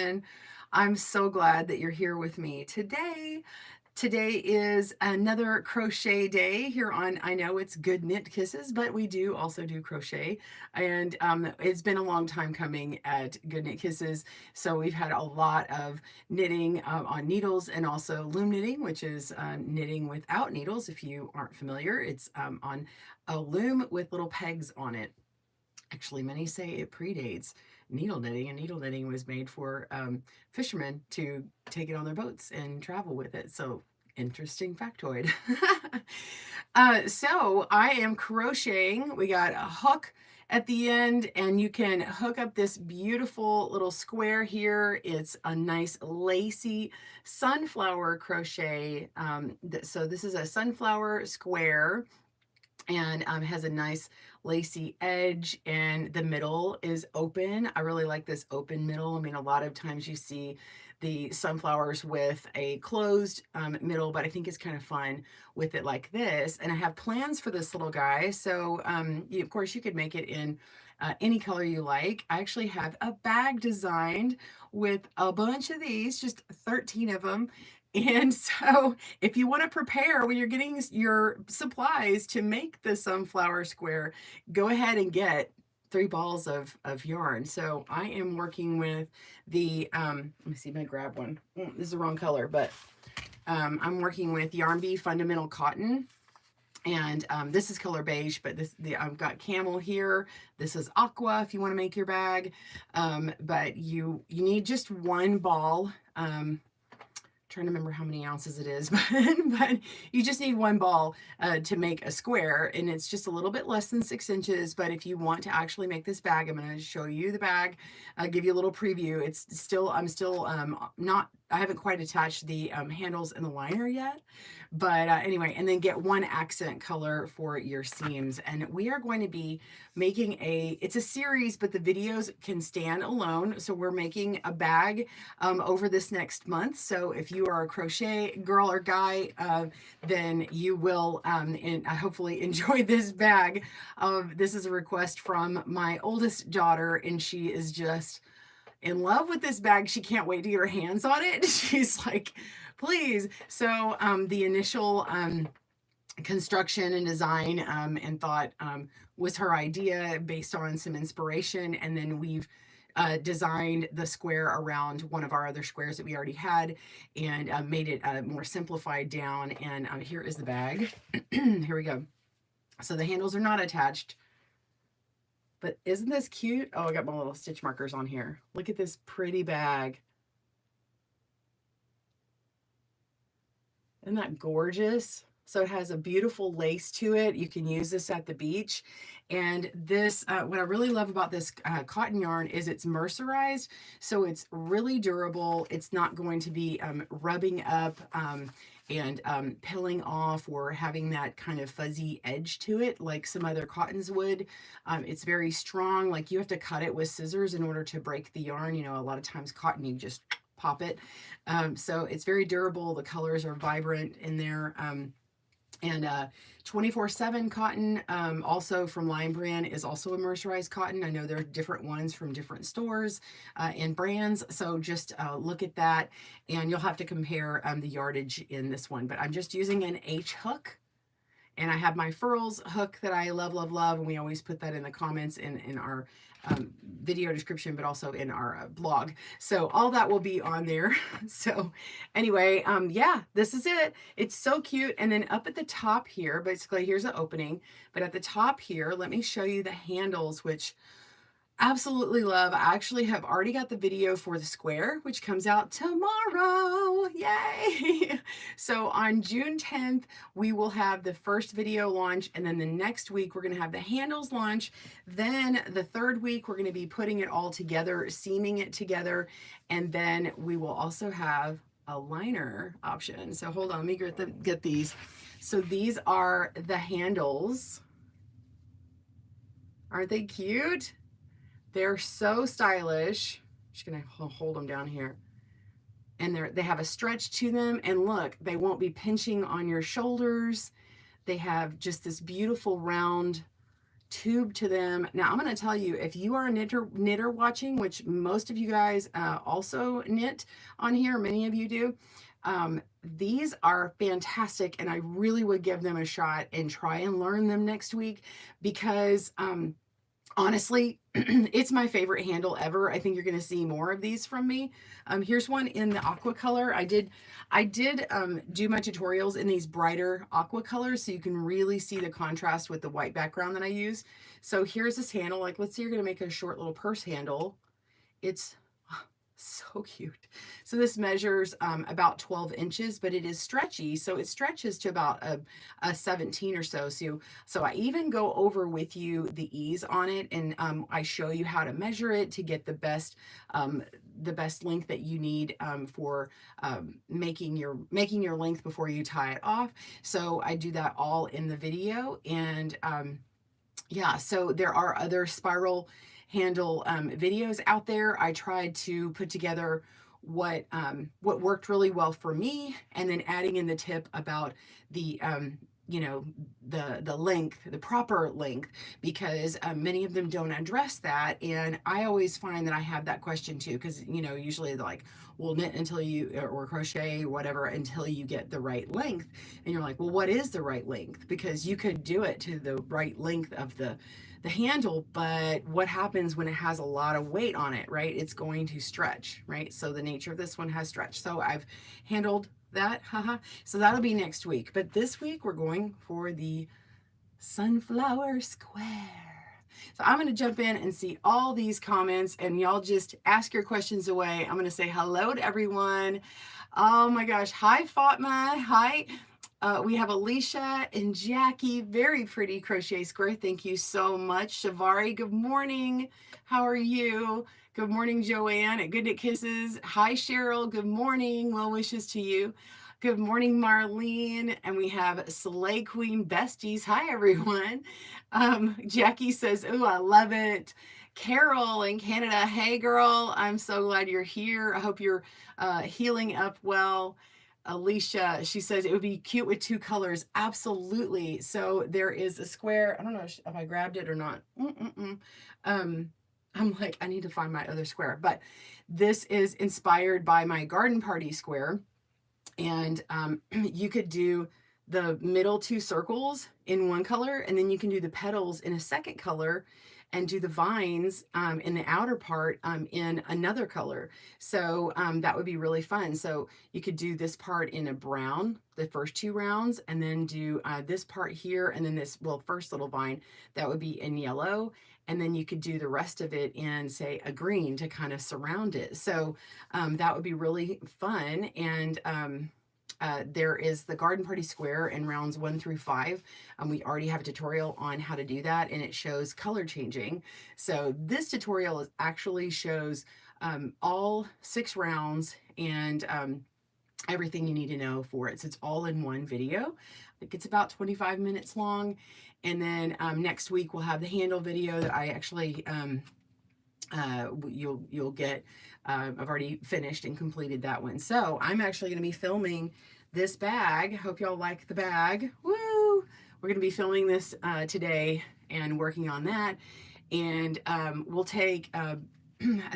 again. I'm so glad that you're here with me today. Today is another crochet day here on, I know it's Good Knit Kisses, but we do also do crochet. And it's been a long time coming at Good Knit Kisses. So we've had a lot of knitting on needles and also loom knitting, which is knitting without needles. If you aren't familiar, it's on a loom with little pegs on it. Actually, many say it predates needle knitting, and needle knitting was made for fishermen to take it on their boats and travel with it. So, interesting factoid. So, I am crocheting. We got a hook at the end, and you can hook up this beautiful little square here. It's a nice lacy sunflower crochet. So, this is a sunflower square and has a nice lacy edge, and the middle is open. I really like this open middle. I mean, a lot of times you see the sunflowers with a closed middle, but I think it's kind of fun with it like this. And I have plans for this little guy. So of course you could make it in any color you like. I actually have a bag designed with a bunch of these, just 13 of them. And so if you want to prepare when you're getting your supplies to make the sunflower square, go ahead and get 3 balls of yarn. So I am working with the, let me see if I grab one. This is the wrong color, but I'm working with Yarn Bee Fundamental Cotton. And this is color beige, but I've got camel here. This is aqua if you want to make your bag. But you need just 1 ball. Trying to remember how many ounces it is, but you just need 1 ball to make a square, and it's just a little bit less than 6 inches. But if you want to actually make this bag, I'm going to show you the bag, give you a little preview. I'm still I haven't quite attached the handles and the liner yet, but anyway, and then get 1 accent color for your seams. And we are going to be making it's a series, but the videos can stand alone. So we're making a bag over this next month. So if you are a crochet girl or guy, then you will hopefully enjoy this bag. This is a request from my oldest daughter, and she is just in love with this bag. She can't wait to get her hands on it. She's like, please. So the initial construction and design and thought was her idea based on some inspiration, and then we've designed the square around one of our other squares that we already had, and made it more simplified down. And here is the bag. Here we go. So the handles are not attached, but isn't this cute? Oh, I got my little stitch markers on here. Look at this pretty bag. Isn't that gorgeous? So it has a beautiful lace to it. You can use this at the beach. And this, what I really love about this cotton yarn is it's mercerized. So it's really durable. It's not going to be rubbing up and peeling off or having that kind of fuzzy edge to it like some other cottons would. It's very strong. Like you have to cut it with scissors in order to break the yarn. You know, a lot of times cotton, you just pop it. So it's very durable. The colors are vibrant in there. And 24/7 cotton, also from Lime Brand, is also a mercerized cotton. I know there are different ones from different stores and brands, so just look at that, and you'll have to compare the yardage in this one. But I'm just using an H hook, and I have my Furls hook that I love, love, love, and we always put that in the comments in our video description, but also in our blog. So all that will be on there. So anyway, yeah, this is it. It's so cute. And then up at the top here, basically here's the opening, but at the top here, let me show you the handles, which absolutely love. I actually have already got the video for the square, which comes out tomorrow. Yay! So on June 10th, we will have the first video launch, and then the next week we're going to have the handles launch. Then the 3rd week we're going to be putting it all together, seaming it together, and then we will also have a liner option. So hold on, let me get these. So these are the handles. Aren't they cute? They're so stylish. I'm just gonna hold them down here. And they have a stretch to them, and look, they won't be pinching on your shoulders. They have just this beautiful round tube to them. Now I'm going to tell you, if you are a knitter watching, which most of you guys also knit on here, many of you do, these are fantastic, and I really would give them a shot and try and learn them next week, because honestly, it's my favorite handle ever. I think you're going to see more of these from me. Here's one in the aqua color. I did do my tutorials in these brighter aqua colors, so you can really see the contrast with the white background that I use. So here's this handle. Like, let's say you're going to make a short little purse handle. It's so cute. So this measures about 12 inches, but it is stretchy. So it stretches to about a 17 or so. So I even go over with you the ease on it, and I show you how to measure it to get the best length that you need for making your length before you tie it off. So I do that all in the video. And yeah, so there are other spiral handle videos out there. I tried to put together what worked really well for me, and then adding in the tip about the you know, the length, the proper length, because many of them don't address that. And I always find that I have that question too, because you know, usually they're like, well, knit until you, or crochet, whatever, until you get the right length. And you're like, well, what is the right length? Because you could do it to the right length of the handle, but what happens when it has a lot of weight on it, right? It's going to stretch, right? So the nature of this one has stretch. So I've handled that, haha. So that'll be next week. But this week we're going for the sunflower square. So I'm going to jump in and see all these comments, and y'all just ask your questions away. I'm going to say hello to everyone. Oh my gosh. Hi, Fatma. Hi. We have Alicia and Jackie, very pretty crochet square. Thank you so much. Shavari, good morning. How are you? Good morning, Joanne at GoodKnitKisses. Hi, Cheryl. Good morning. Well wishes to you. Good morning, Marlene. And we have Slay Queen Besties. Hi, everyone. Jackie says, oh, I love it. Carol in Canada. Hey, girl. I'm so glad you're here. I hope you're healing up well. Alicia, she says it would be cute with two colors. Absolutely. So there is a square. I don't know if I grabbed it or not. I'm like, I need to find my other square. But this is inspired by my garden party square. And you could do the middle two circles in one color, and then you can do the petals in a second color, and do the vines in the outer part in another color. So that would be really fun. So you could do this part in a brown, the first two rounds, and then do this part here, and then this, well, first little vine, that would be in yellow. And then you could do the rest of it in, say, a green to kind of surround it. So that would be really fun. And there is the garden party square in rounds 1 through 5. We already have a tutorial on how to do that, and it shows color changing. So this tutorial actually shows all 6 rounds and everything you need to know for it. So it's all in one video. I think it's about 25 minutes long. And then next week we'll have the handle video that I actually you'll get. I've already finished and completed that one. So I'm actually going to be filming this bag. Hope y'all like the bag. Woo! We're going to be filming this today and working on that. And we'll take, I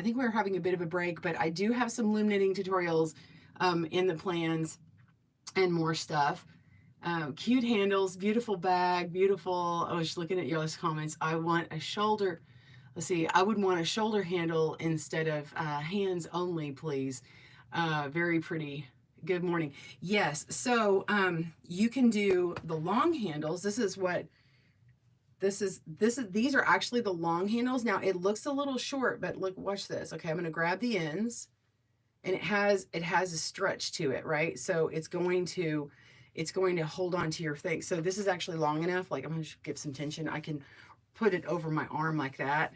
think we're having a bit of a break, but I do have some loom knitting tutorials in the plans and more stuff. Cute handles, beautiful bag, beautiful. I was looking at y'all's comments. I want a shoulder. Let's see, I would want a shoulder handle instead of hands only, please. Very pretty. Good morning. Yes, so you can do the long handles. These are actually the long handles. Now it looks a little short, but look, watch this. Okay, I'm gonna grab the ends, and it has a stretch to it, right? So it's going to hold on to your thing. So this is actually long enough. Like, I'm gonna just give some tension. I can put it over my arm like that.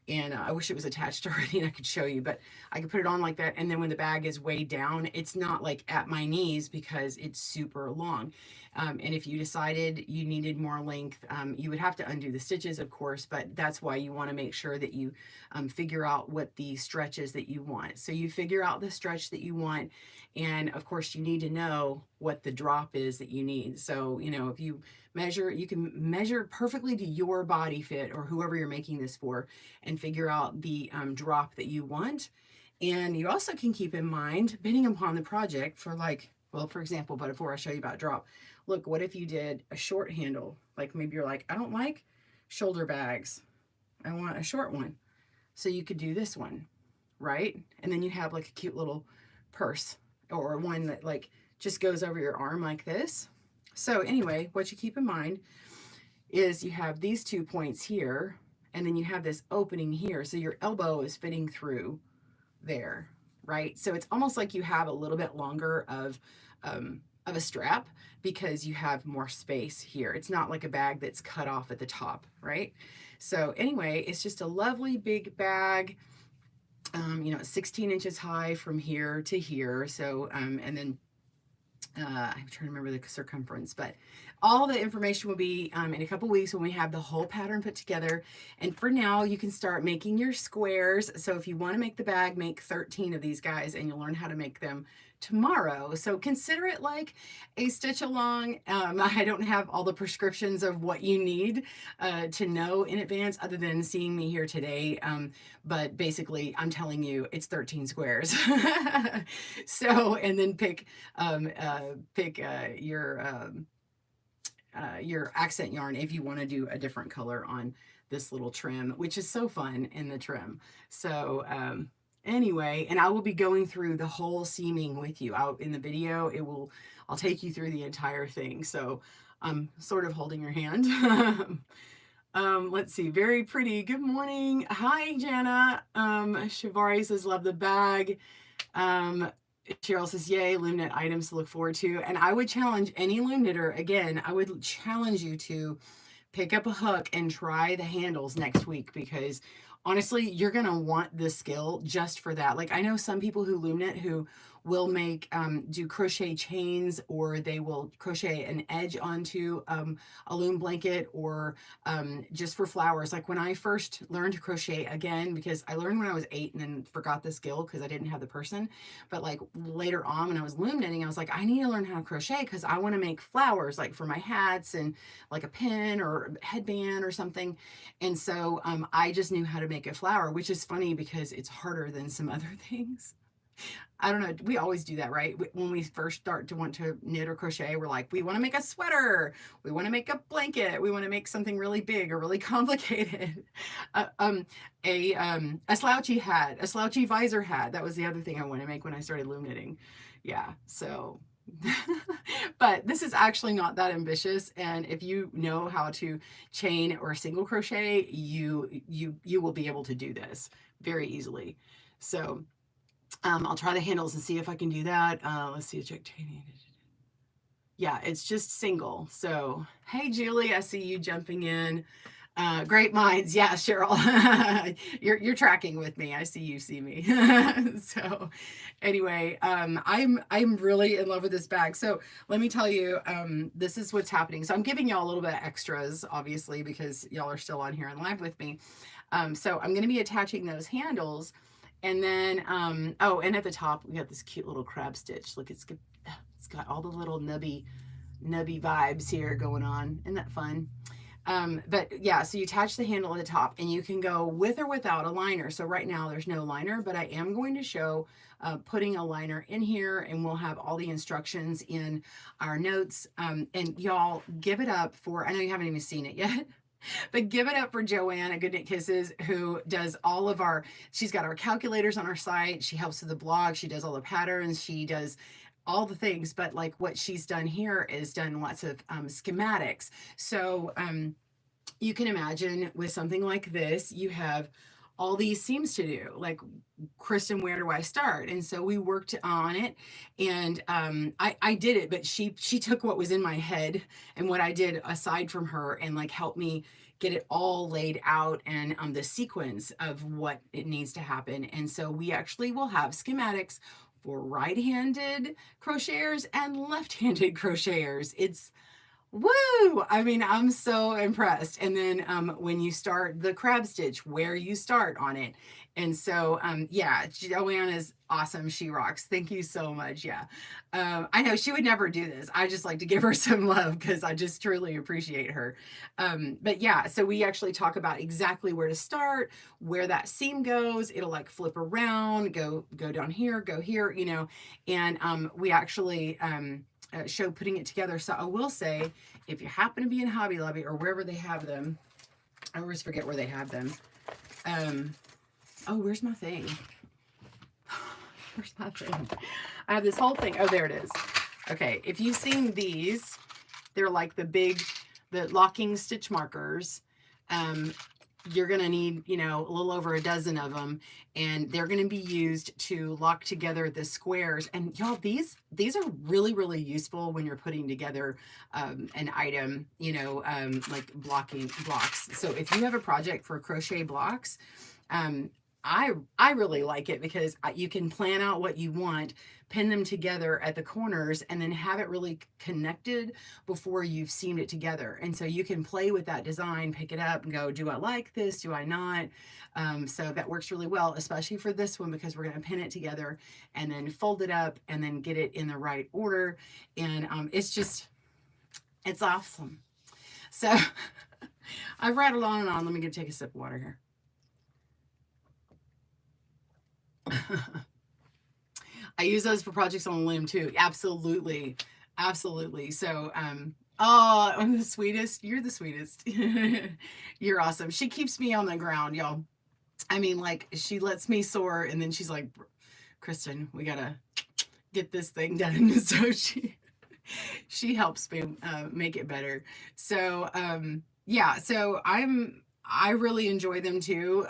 And I wish it was attached already and I could show you, but I could put it on like that. And then when the bag is way down, it's not like at my knees because it's super long. And if you decided you needed more length, you would have to undo the stitches, of course, but that's why you want to make sure that you figure out what the stretch is that you want. So you figure out the stretch that you want. And of course you need to know what the drop is that you need. So, you know, if you measure, you can measure perfectly to your body fit or whoever you're making this for and figure out the drop that you want. And you also can keep in mind, depending upon the project, for like, well, for example, but before I show you about drop, look, what if you did a short handle? Like maybe you're like, I don't like shoulder bags. I want a short one. So you could do this one, right? And then you have like a cute little purse or one that like just goes over your arm like this. So anyway, what you keep in mind is you have these 2 points here, and then you have this opening here. So your elbow is fitting through there, right? So it's almost like you have a little bit longer of a strap because you have more space here. It's not like a bag that's cut off at the top, right? So anyway, it's just a lovely big bag. You know, 16 inches high from here to here. So, and then I'm trying to remember the circumference, but all the information will be in a couple weeks when we have the whole pattern put together. And for now, you can start making your squares. So if you want to make the bag, make 13 of these guys and you'll learn how to make them tomorrow. So consider it like a stitch along. I don't have all the prescriptions of what you need to know in advance other than seeing me here today. But basically I'm telling you it's 13 squares. So, and then pick your accent yarn if you want to do a different color on this little trim, which is so fun in the trim. So anyway, and I will be going through the whole seaming with you out in the video. I'll take you through the entire thing. So I'm sort of holding your hand. Let's see, very pretty. Good morning. Hi, Jana. Shivari says, love the bag. Cheryl says, yay, loom knit items to look forward to. And I would challenge any loom knitter, again, I would challenge you to pick up a hook and try the handles next week, because honestly, you're going to want this skill just for that. Like I know some people who loom knit who will make, do crochet chains, or they will crochet an edge onto a loom blanket, or just for flowers. Like when I first learned to crochet, again, because I learned when I was 8 and then forgot the skill because I didn't have the person. But like later on when I was loom knitting, I was like, I need to learn how to crochet because I want to make flowers like for my hats and like a pin or a headband or something. And so I just knew how to make a flower, which is funny because it's harder than some other things. I don't know. We always do that, right? When we first start to want to knit or crochet, we're like, we want to make a sweater. We want to make a blanket. We want to make something really big or really complicated. A slouchy hat, a slouchy visor hat. That was the other thing I wanted to make when I started loom knitting. Yeah. So, but this is actually not that ambitious. And if you know how to chain or single crochet, you will be able to do this very easily. So, I'll try the handles and see if I can do that. Let's see, check. Yeah, it's just single. So, hey, Julie, I see you jumping in. Great minds. Yeah, Cheryl, you're tracking with me. I see you see me. So anyway, I'm really in love with this bag. So let me tell you, this is what's happening. So I'm giving y'all a little bit of extras, obviously, because y'all are still on here and live with me. So I'm going to be attaching those handles. And then, oh, and at the top, we got this cute little crab stitch. Look, it's got all the little nubby vibes here going on. Isn't that fun? But yeah, so you attach the handle at the top and you can go with or without a liner. So right now there's no liner, but I am going to show putting a liner in here, and we'll have all the instructions in our notes. And y'all give it up for, I know you haven't even seen it yet. But give it up for Joanne at GoodKnitKisses, who does all of she's got our calculators on our site. She helps with the blog. She does all the patterns. She does all the things. But like what she's done here is done lots of schematics. So you can imagine with something like this, you have all these seams to do. Like, Kristen, where do I start? And so we worked on it, and I did it, but she took what was in my head and what I did aside from her, and like helped me get it all laid out and the sequence of what it needs to happen. And so we actually will have schematics for right-handed crocheters and left-handed crocheters. It's Woo! I mean, I'm so impressed. And then when you start the crab stitch, where you start on it. And so, yeah, Joanne is awesome. She rocks. Thank you so much. Yeah. I know she would never do this. I just like to give her some love because I just truly appreciate her. But yeah, so we actually talk about exactly where to start, where that seam goes. It'll like flip around, go down here, go here, you know, and we actually show putting it together. So I will say, if you happen to be in Hobby Lobby or wherever they have them, I always forget where they have them. Oh, where's my thing? Where's my thing? I have this whole thing. Oh, there it is. Okay, if you've seen these, they're like the locking stitch markers. You're going to need, you know, a little over a dozen of them, and they're going to be used to lock together the squares. And y'all, these are really, really useful when you're putting together an item, you know, like blocking blocks. So if you have a project for crochet blocks, um, I really like it because you can plan out what you want, pin them together at the corners, and then have it really connected before you've seamed it together. And so you can play with that design, pick it up and go, do I like this? Do I not? So that works really well, especially for this one, because we're going to pin it together and then fold it up and then get it in the right order. And it's awesome. So I've rattled on and on. Let me take a sip of water here. I use those for projects on the loom too. Absolutely. Absolutely. So, oh, I'm the sweetest. You're the sweetest. You're awesome. She keeps me on the ground, y'all. I mean, like, she lets me soar, and then she's like, Kristen, we gotta get this thing done. So she helps me make it better. So, yeah, so I really enjoy them too.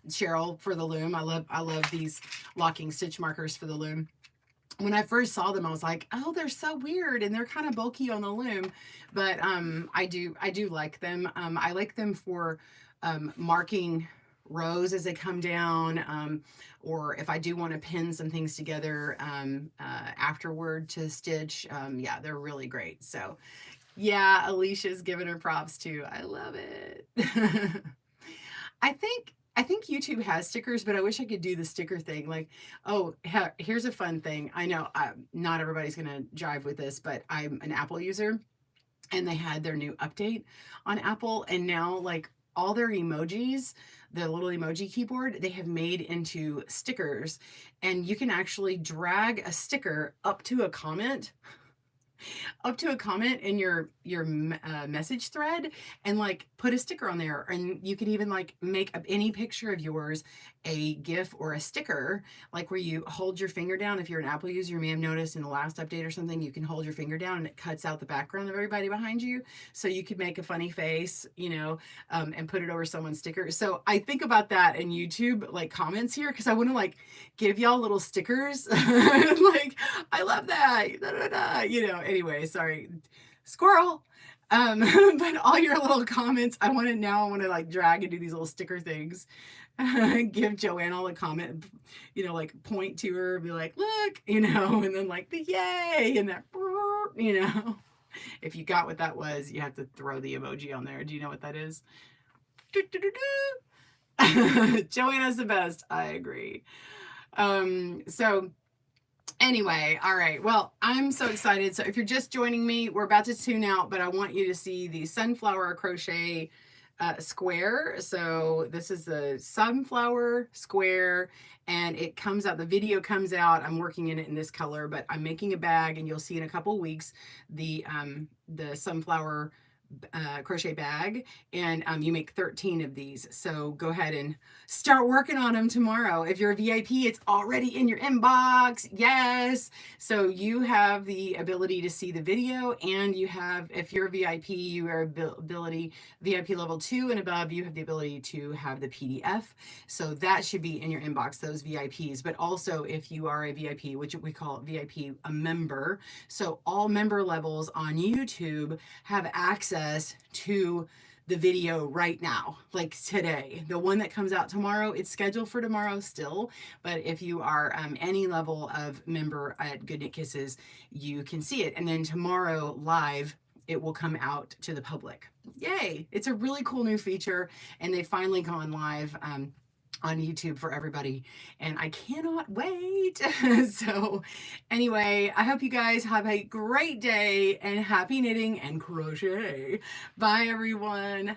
Cheryl, for the loom. I love these locking stitch markers for the loom. When I first saw them, I was like, oh, they're so weird and they're kind of bulky on the loom. But I do like them. I like them for marking rows as they come down, or if I do want to pin some things together afterward to stitch. Yeah, they're really great. So yeah, Alicia's giving her props too. I love it. I think YouTube has stickers, but I wish I could do the sticker thing. Like, oh, here's a fun thing. I know not everybody's gonna jive with this, but I'm an Apple user, and they had their new update on Apple, and now like all their emojis, the little emoji keyboard, they have made into stickers, and you can actually drag a sticker up to a comment in your message thread and like put a sticker on there, and you can even like make any picture of yours a GIF or a sticker, like where you hold your finger down. If you're an Apple user, you may have noticed in the last update or something, you can hold your finger down and it cuts out the background of everybody behind you, so you could make a funny face, you know, and put it over someone's sticker. So I think about that in YouTube like comments here, because I want to like give y'all little stickers. Like, I love that, da, da, da, you know. Anyway, sorry, squirrel. But all your little comments, I want to like drag and do these little sticker things. Give Joanne all a comment, you know, like point to her, be like, look, you know, and then like the yay and that, you know. If you got what that was, you have to throw the emoji on there. Do you know what that is? Joanna's the best. I agree. So anyway, all right. Well, I'm so excited. So if you're just joining me, we're about to tune out, but I want you to see the sunflower crochet square. So this is the sunflower square, and it comes out, the video comes out, I'm working in it in this color, but I'm making a bag, and you'll see in a couple weeks the sunflower crochet bag, and you make 13 of these. So go ahead and start working on them tomorrow. If you're a VIP, it's already in your inbox. Yes. So you have the ability to see the video, and you have, if you're a VIP, you are ability VIP level 2 and above, you have the ability to have the PDF. So that should be in your inbox, those VIPs. But also if you are a VIP, which we call VIP a member, so all member levels on YouTube have access to the video right now, like today. The one that comes out tomorrow, it's scheduled for tomorrow still, but if you are any level of member at GoodKnitKisses, you can see it. And then tomorrow live, it will come out to the public. Yay! It's a really cool new feature, and they've finally gone live on YouTube for everybody, and I cannot wait. So anyway, I hope you guys have a great day, and happy knitting and crochet. Bye everyone.